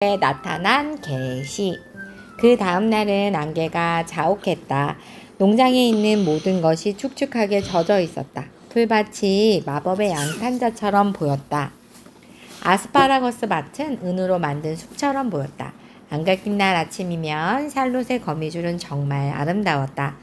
에 나타난 개시. 그 다음 날은 안개가 자욱했다. 농장에 있는 모든 것이 축축하게 젖어 있었다. 풀밭이 마법의 양탄자처럼 보였다. 아스파라거스 밭은 은으로 만든 숲처럼 보였다. 안개 낀 날 아침이면 샬롯의 거미줄은 정말 아름다웠다.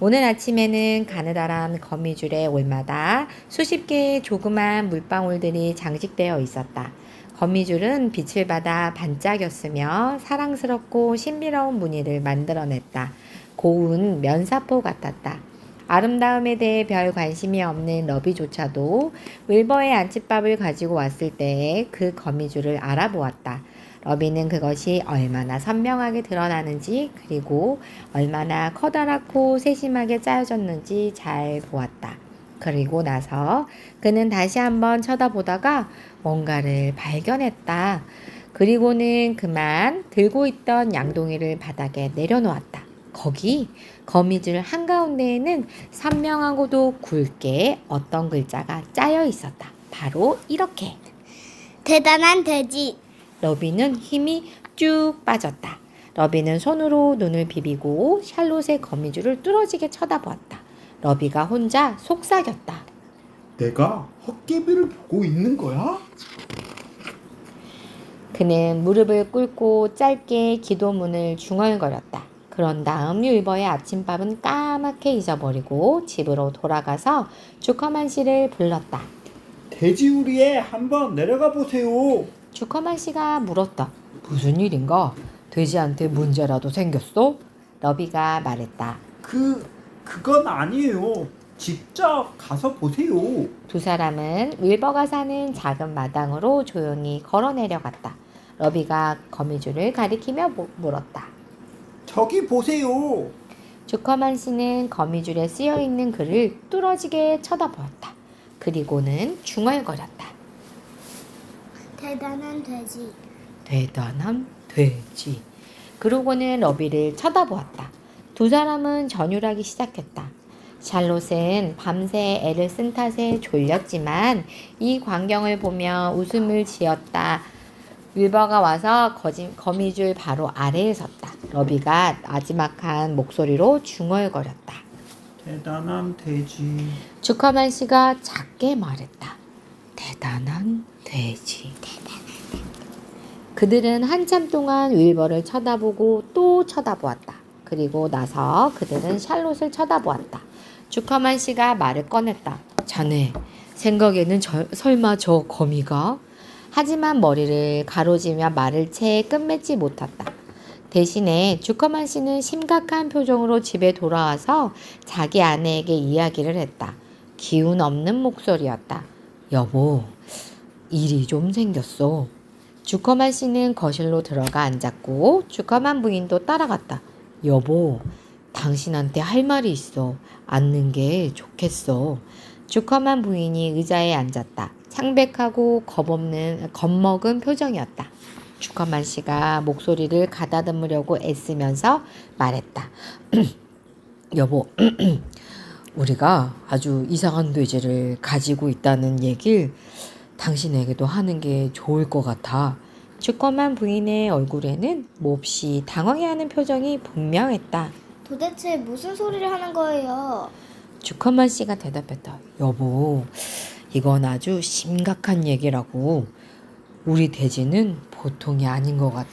오늘 아침에는 가느다란 거미줄의 올마다 수십 개의 조그만 물방울들이 장식되어 있었다. 거미줄은 빛을 받아 반짝였으며 사랑스럽고 신비로운 무늬를 만들어냈다. 고운 면사포 같았다. 아름다움에 대해 별 관심이 없는 러비조차도 윌버의 안칫밥을 가지고 왔을 때에 그 거미줄을 알아보았다. 러비는 그것이 얼마나 선명하게 드러나는지 그리고 얼마나 커다랗고 세심하게 짜여졌는지 잘 보았다. 그리고 나서 그는 다시 한번 쳐다보다가 뭔가를 발견했다. 그리고는 그만 들고 있던 양동이를 바닥에 내려놓았다. 거기 거미줄 한가운데에는 선명하고도 굵게 어떤 글자가 짜여 있었다. 바로 이렇게. 대단한 돼지. 러비는 힘이 쭉 빠졌다. 러비는 손으로 눈을 비비고 샬롯의 거미줄을 뚫어지게 쳐다보았다. 러비가 혼자 속삭였다. 내가 헛개비를 보고 있는 거야? 그는 무릎을 꿇고 짧게 기도문을 중얼거렸다. 그런 다음 윌버의 아침밥은 까맣게 잊어버리고 집으로 돌아가서 주커만 씨를 불렀다. 돼지우리에 한번 내려가 보세요. 주커만 씨가 물었다. 무슨 일인가? 돼지한테 문제라도 생겼어? 러비가 말했다. 그건 아니에요. 직접 가서 보세요. 두 사람은 윌버가 사는 작은 마당으로 조용히 걸어 내려갔다. 러비가 거미줄을 가리키며 물었다. 저기 보세요. 주커만 씨는 거미줄에 쓰여있는 글을 뚫어지게 쳐다보았다. 그리고는 중얼거렸다. 대단한 돼지. 대단한 돼지. 그러고는 러비를 쳐다보았다. 두 사람은 전율하기 시작했다. 샬롯은 밤새 애를 쓴 탓에 졸렸지만 이 광경을 보며 웃음을 지었다. 윌버가 와서 거미줄 바로 아래에 섰다. 러비가 나지막한 목소리로 중얼거렸다. 대단한 돼지. 주커만 씨가 작게 말했다. 대단한 돼지. 그들은 한참 동안 윌버를 쳐다보고 또 쳐다보았다. 그리고 나서 그들은 샬롯을 쳐다보았다. 주커만 씨가 말을 꺼냈다. 자네, 생각에는 설마 저 거미가? 하지만 머리를 가로지며 말을 채 끝맺지 못했다. 대신에 주커만 씨는 심각한 표정으로 집에 돌아와서 자기 아내에게 이야기를 했다. 기운 없는 목소리였다. 여보, 일이 좀 생겼어. 주커만 씨는 거실로 들어가 앉았고 주커만 부인도 따라갔다. 여보, 당신한테 할 말이 있어. 앉는 게 좋겠어. 주커만 부인이 의자에 앉았다. 창백하고 겁먹은 표정이었다. 주커만 씨가 목소리를 가다듬으려고 애쓰면서 말했다. 여보, 우리가 아주 이상한 돼지를 가지고 있다는 얘기를 당신에게도 하는 게 좋을 것 같아. 주커만 부인의 얼굴에는 몹시 당황해하는 표정이 분명했다. 도대체 무슨 소리를 하는 거예요? 주커만 씨가 대답했다. 여보, 이건 아주 심각한 얘기라고. 우리 돼지는 보통이 아닌 것 같아.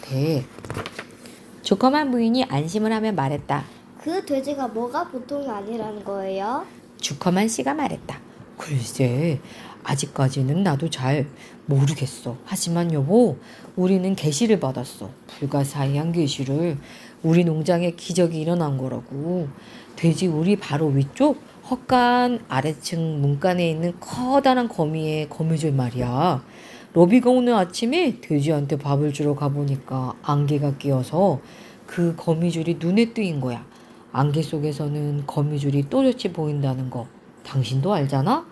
주커만 부인이 안심을 하며 말했다. 그 돼지가 뭐가 보통이 아니라는 거예요? 주커만 씨가 말했다. 글쎄, 아직까지는 나도 잘 모르겠어. 하지만 여보, 우리는 계시를 받았어. 불가사의한 계시를. 우리 농장에 기적이 일어난 거라고. 돼지 우리 바로 위쪽 헛간 아래층 문간에 있는 커다란 거미의 거미줄 말이야. 러비가 오늘 아침에 돼지한테 밥을 주러 가보니까 안개가 끼어서 그 거미줄이 눈에 띄인 거야. 안개 속에서는 거미줄이 또렷이 보인다는 거 당신도 알잖아?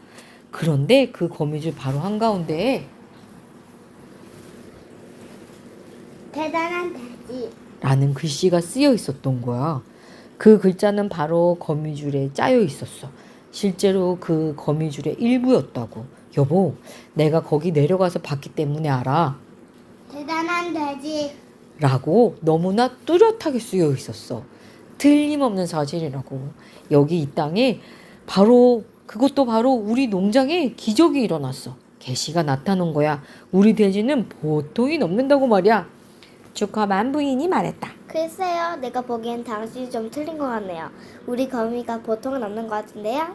그런데 그 거미줄 바로 한가운데에 대단한 돼지 라는 글씨가 쓰여 있었던 거야. 그 글자는 바로 거미줄에 짜여 있었어. 실제로 그 거미줄의 일부였다고. 여보, 내가 거기 내려가서 봤기 때문에 알아. 대단한 대단한 돼지. 라고 너무나 뚜렷하게 쓰여 있었어. 틀림없는 사실이라고. 여기 이 땅에 그것도 바로 우리 농장에 기적이 일어났어. 계시가 나타난 거야. 우리 돼지는 보통이 넘는다고 말이야. 주커만 부인이 말했다. 글쎄요, 내가 보기엔 당신이 좀 틀린 것 같네요. 우리 거미가 보통은 없는 것 같은데요?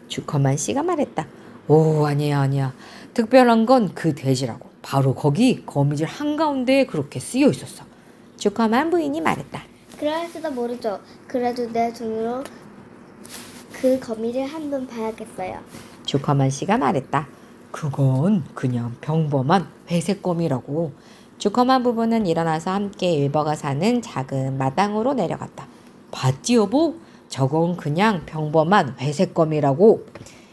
주커만 씨가 말했다. 오, 아니야. 특별한 건 그 돼지라고. 바로 거기 거미줄 한가운데에 그렇게 쓰여 있었어. 주커만 부인이 말했다. 그럴지도 모르죠. 그래도 내 눈으로 그 거미를 한번 봐야겠어요. 주커만 씨가 말했다. 그건 그냥 평범한 회색 거미라고. 주커만 부부는 일어나서 함께 일버가 사는 작은 마당으로 내려갔다. 봤지 여보? 저건 그냥 평범한 회색 거미라고.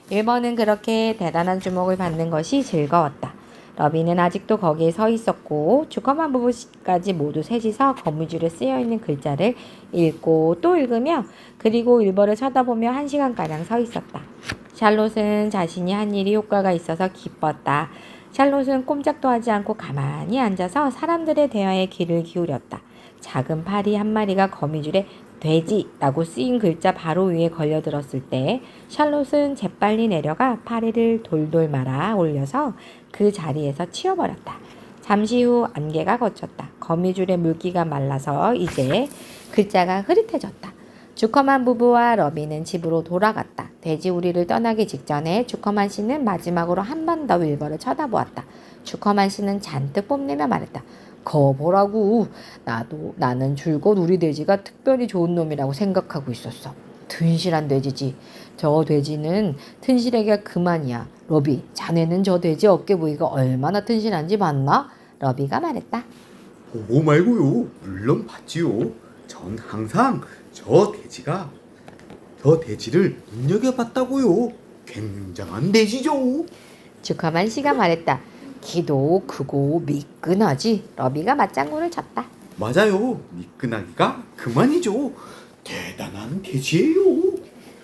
일버는 그렇게 대단한 주목을 받는 것이 즐거웠다. 러비는 아직도 거기에 서 있었고 주커만 부부까지 모두 셋이서 거미줄에 쓰여있는 글자를 읽고 또 읽으며 그리고 일버를 쳐다보며 1시간가량 서 있었다. 샬롯은 자신이 한 일이 효과가 있어서 기뻤다. 샬롯은 꼼짝도 하지 않고 가만히 앉아서 사람들의 대화에 귀를 기울였다. 작은 파리 한 마리가 거미줄에 돼지라고 쓰인 글자 바로 위에 걸려들었을 때 샬롯은 재빨리 내려가 파리를 돌돌 말아 올려서 그 자리에서 치워버렸다. 잠시 후 안개가 걷혔다. 거미줄의 물기가 말라서 이제 글자가 흐릿해졌다. 주커만 부부와 러비는 집으로 돌아갔다. 돼지우리를 떠나기 직전에 주커만 씨는 마지막으로 한 번 더 윌버를 쳐다보았다. 주커만 씨는 잔뜩 뽐내며 말했다. 거 보라고. 나는 줄곧 우리 돼지가 특별히 좋은 놈이라고 생각하고 있었어. 튼실한 돼지지. 저 돼지는 튼실하기가 그만이야. 러비, 자네는 저 돼지 어깨 부위가 얼마나 튼실한지 봤나? 러비가 말했다. 보고 말고요. 물론 봤지요. 전 항상 저 돼지를 눈여겨봤다고요. 굉장한 돼지죠. 주커만 씨가 말했다. 키도 크고 미끈하지. 러비가 맞장구를 쳤다. 맞아요. 미끈하기가 그만이죠. 대단한 돼지예요.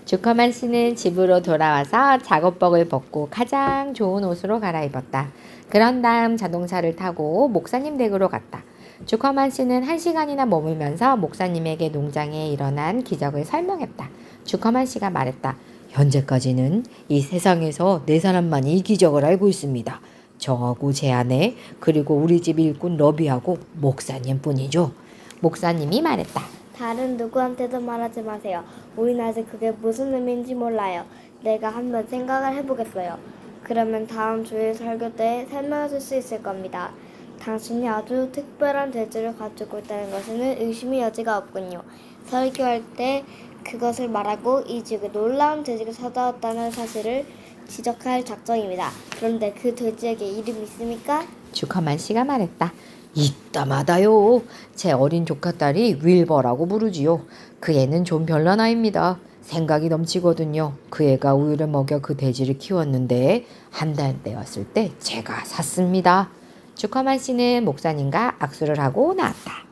주커만 씨는 집으로 돌아와서 작업복을 벗고 가장 좋은 옷으로 갈아입었다. 그런 다음 자동차를 타고 목사님 댁으로 갔다. 주커만 씨는 1시간이나 머물면서 목사님에게 농장에 일어난 기적을 설명했다. 주커만 씨가 말했다. 현재까지는 이 세상에서 4사람만이 이 기적을 알고 있습니다. 저하고 제 아내 그리고 우리 집 일꾼 러비하고 목사님뿐이죠. 목사님이 말했다. 다른 누구한테도 말하지 마세요. 우린 아직 그게 무슨 의미인지 몰라요. 내가 한번 생각을 해보겠어요. 그러면 다음 주일 설교 때 설명해 줄 수 있을 겁니다. 당신이 아주 특별한 돼지를 가지고 있다는 것에는 의심의 여지가 없군요. 설교할 때 그것을 말하고 이 지역에 놀라운 돼지가 찾아왔다는 사실을 지적할 작정입니다. 그런데 그 돼지에게 이름이 있습니까? 주커만 씨가 말했다. 이따마다요. 제 어린 조카딸이 윌버라고 부르지요. 그 애는 좀 별난 아이입니다. 생각이 넘치거든요. 그 애가 우유를 먹여 그 돼지를 키웠는데 한 달 되었을 때 제가 샀습니다. 주커만 씨는 목사님과 악수를 하고 나왔다.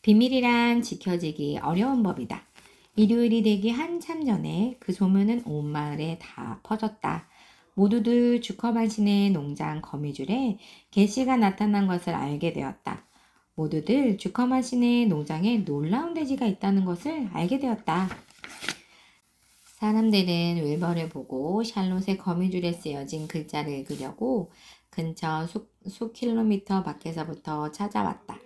비밀이란 지켜지기 어려운 법이다. 일요일이 되기 한참 전에 그 소문은 온 마을에 다 퍼졌다. 모두들 주커만 씨네 농장 거미줄에 개씨가 나타난 것을 알게 되었다. 모두들 주커만 씨네 농장에 놀라운 돼지가 있다는 것을 알게 되었다. 사람들은 윌버를 보고 샬롯의 거미줄에 쓰여진 글자를 읽으려고 근처 수 킬로미터 밖에서부터 찾아왔다.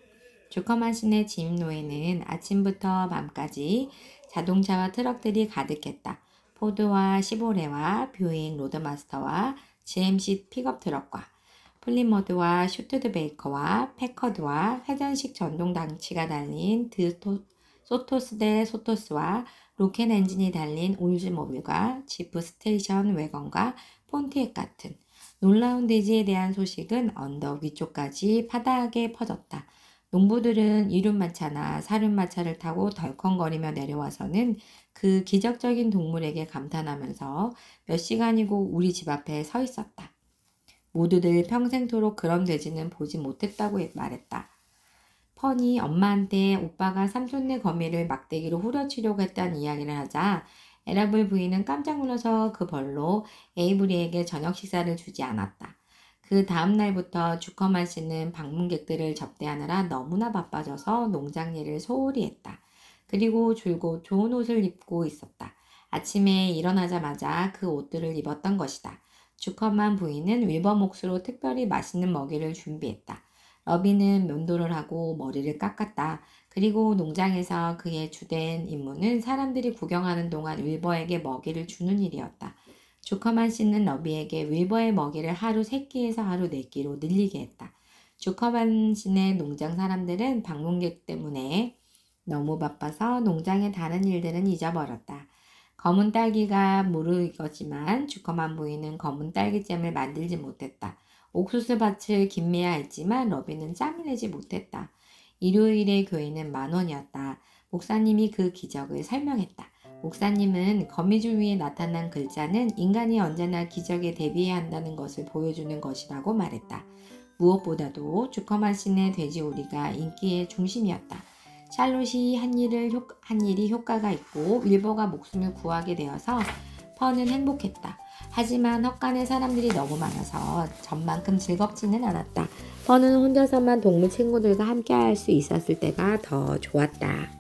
주커만 씨네 집 노에는 아침부터 밤까지 자동차와 트럭들이 가득했다. 포드와 시보레와 뷰잉 로드마스터와 GMC 픽업 트럭과 플리모드와 슈투드베이커와 패커드와 회전식 전동 장치가 달린 소토스 대 소토스와 로켓 엔진이 달린 올즈모빌과 지프 스테이션 외건과 폰티액 같은 놀라운 돼지에 대한 소식은 언덕 위쪽까지 파다하게 퍼졌다. 농부들은 이륜마차나 사륜마차를 타고 덜컹거리며 내려와서는 그 기적적인 동물에게 감탄하면서 몇 시간이고 우리 집 앞에 서 있었다. 모두들 평생토록 그런 돼지는 보지 못했다고 말했다. 펀이 엄마한테 오빠가 삼촌네 거미를 막대기로 후려치려고 했다는 이야기를 하자 에라블 부인은 깜짝 놀라서 그 벌로 에이브리에게 저녁 식사를 주지 않았다. 그 다음 날부터 주커만 씨는 방문객들을 접대하느라 너무나 바빠져서 농장 일을 소홀히 했다. 그리고 줄곧 좋은 옷을 입고 있었다. 아침에 일어나자마자 그 옷들을 입었던 것이다. 주커만 부인은 윌버 몫으로 특별히 맛있는 먹이를 준비했다. 러비는 면도를 하고 머리를 깎았다. 그리고 농장에서 그의 주된 임무는 사람들이 구경하는 동안 윌버에게 먹이를 주는 일이었다. 주커만 씨는 러비에게 윌버의 먹이를 하루 3끼에서 하루 4끼로 늘리게 했다. 주커만 씨네 농장 사람들은 방문객 때문에 너무 바빠서 농장의 다른 일들은 잊어버렸다. 검은 딸기가 무르익었지만 주커만 부인은 검은 딸기잼을 만들지 못했다. 옥수수밭을 김매야 했지만 러비는 짬을 내지 못했다. 일요일의 교회는 10,000원이었다. 목사님이 그 기적을 설명했다. 목사님은 거미줄 위에 나타난 글자는 인간이 언제나 기적에 대비해야 한다는 것을 보여주는 것이라고 말했다. 무엇보다도 주커만 씨네 돼지우리가 인기의 중심이었다. 샬롯이 한 일이 효과가 있고 윌버가 목숨을 구하게 되어서 펀은 행복했다. 하지만 헛간에 사람들이 너무 많아서 전만큼 즐겁지는 않았다. 펀은 혼자서만 동물 친구들과 함께 할 수 있었을 때가 더 좋았다.